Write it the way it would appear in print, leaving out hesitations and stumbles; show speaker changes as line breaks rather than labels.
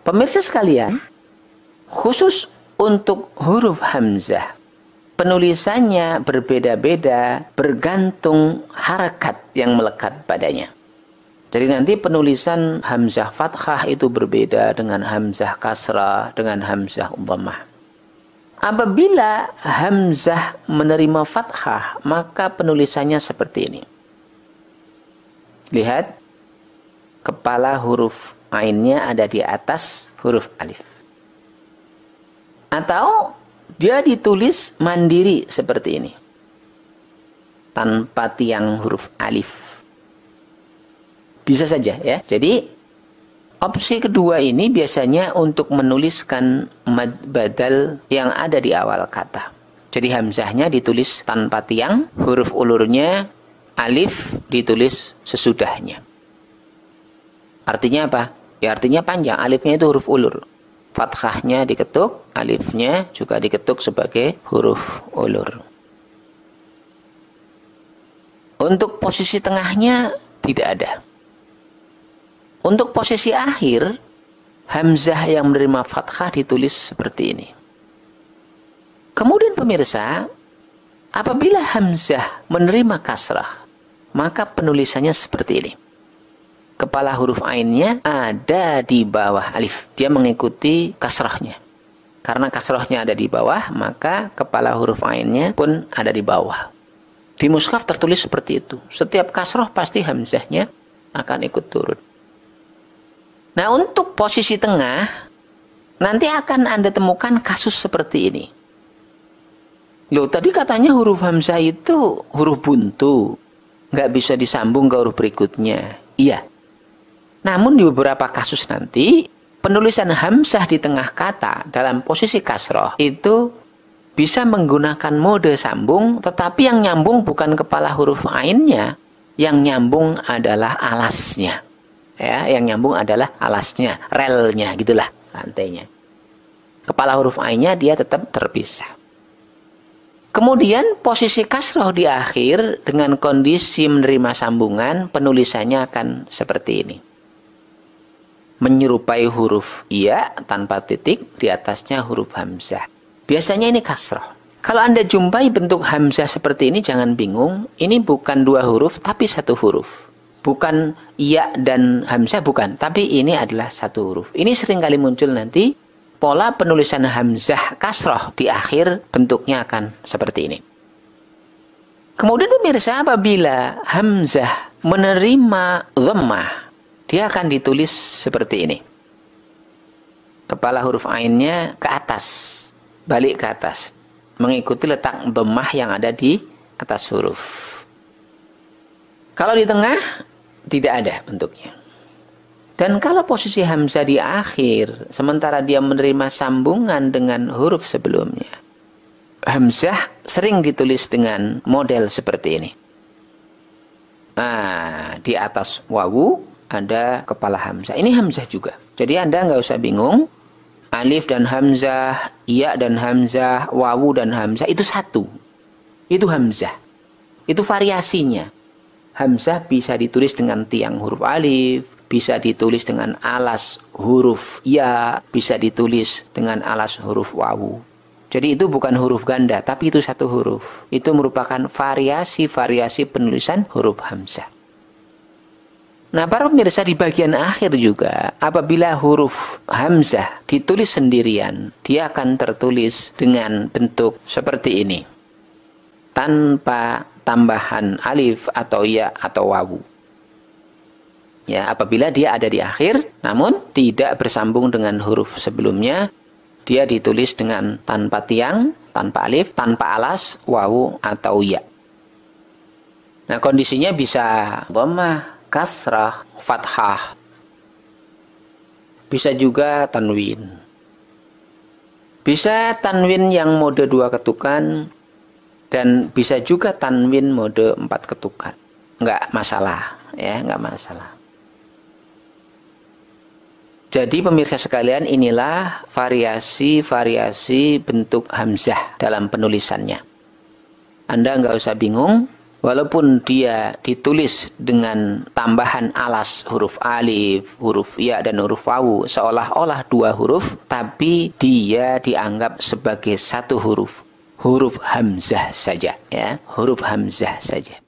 Pemirsa sekalian, khusus untuk huruf hamzah, penulisannya berbeda-beda bergantung harakat yang melekat padanya. Jadi nanti penulisan hamzah fathah itu berbeda dengan hamzah kasrah, dengan hamzah dhammah. Apabila hamzah menerima fathah, maka penulisannya seperti ini. Lihat, kepala huruf ainnya ada di atas huruf alif. Atau dia ditulis mandiri seperti ini, tanpa tiang huruf alif. Bisa saja ya. Jadi opsi kedua ini biasanya untuk menuliskan mad badal yang ada di awal kata. Jadi hamzahnya ditulis tanpa tiang, huruf ulurnya alif ditulis sesudahnya. Artinya apa? Ya artinya panjang, alifnya itu huruf ulur. Fathahnya diketuk, alifnya juga diketuk sebagai huruf ulur. Untuk posisi tengahnya tidak ada. Untuk posisi akhir, hamzah yang menerima fathah ditulis seperti ini. Kemudian pemirsa, apabila hamzah menerima kasrah, maka penulisannya seperti ini. Kepala huruf ainnya ada di bawah alif. Dia mengikuti kasrahnya. Karena kasrahnya ada di bawah, maka kepala huruf ainnya pun ada di bawah. Di mushaf tertulis seperti itu. Setiap kasrah pasti hamzahnya akan ikut turun. Nah, untuk posisi tengah, nanti akan Anda temukan kasus seperti ini. Loh, tadi katanya huruf hamzah itu huruf buntu. Nggak bisa disambung ke huruf berikutnya. Iya. Namun di beberapa kasus nanti, penulisan hamzah di tengah kata dalam posisi kasroh itu bisa menggunakan mode sambung, tetapi yang nyambung bukan kepala huruf ainnya, yang nyambung adalah alasnya. Ya, yang nyambung adalah alasnya, relnya, gitulah rantainya. Kepala huruf ainnya dia tetap terpisah. Kemudian posisi kasroh di akhir dengan kondisi menerima sambungan, penulisannya akan seperti ini. Menyerupai huruf iya tanpa titik, di atasnya huruf hamzah. Biasanya ini kasroh. Kalau Anda jumpai bentuk hamzah seperti ini, jangan bingung. Ini bukan dua huruf, tapi satu huruf. Bukan iya dan hamzah, bukan. Tapi ini adalah satu huruf. Ini seringkali muncul nanti. Pola penulisan hamzah kasroh di akhir bentuknya akan seperti ini. Kemudian pemirsa, apabila hamzah menerima dhammah, dia akan ditulis seperti ini. Kepala huruf ainnya ke atas, balik ke atas, mengikuti letak dhammah yang ada di atas huruf. Kalau di tengah, tidak ada bentuknya. Dan kalau posisi hamzah di akhir, sementara dia menerima sambungan dengan huruf sebelumnya, hamzah sering ditulis dengan model seperti ini. Nah, di atas wawu ada kepala hamzah. Ini hamzah juga. Jadi Anda nggak usah bingung. Alif dan hamzah, iya dan hamzah, wawu dan hamzah itu satu. Itu hamzah. Itu variasinya. Hamzah bisa ditulis dengan tiang huruf alif, bisa ditulis dengan alas huruf ya, bisa ditulis dengan alas huruf wawu. Jadi itu bukan huruf ganda, tapi itu satu huruf. Itu merupakan variasi-variasi penulisan huruf hamzah. Nah, para pemirsa, di bagian akhir juga, apabila huruf hamzah ditulis sendirian, dia akan tertulis dengan bentuk seperti ini. Tanpa tambahan alif atau ya atau wawu. Ya, apabila dia ada di akhir, namun tidak bersambung dengan huruf sebelumnya, dia ditulis dengan tanpa tiang, tanpa alif, tanpa alas, wawu atau ya. Nah, kondisinya bisa dhammah, kasrah, fathah. Bisa juga tanwin. Bisa tanwin yang mode 2 ketukan, dan bisa juga tanwin mode 4 ketukan. Nggak masalah, ya, nggak masalah. Jadi pemirsa sekalian, inilah variasi-variasi bentuk hamzah dalam penulisannya. Anda nggak usah bingung, walaupun dia ditulis dengan tambahan alas huruf alif, huruf ya dan huruf wawu seolah-olah 2 huruf, tapi dia dianggap sebagai 1 huruf. Huruf hamzah saja, ya, huruf hamzah saja.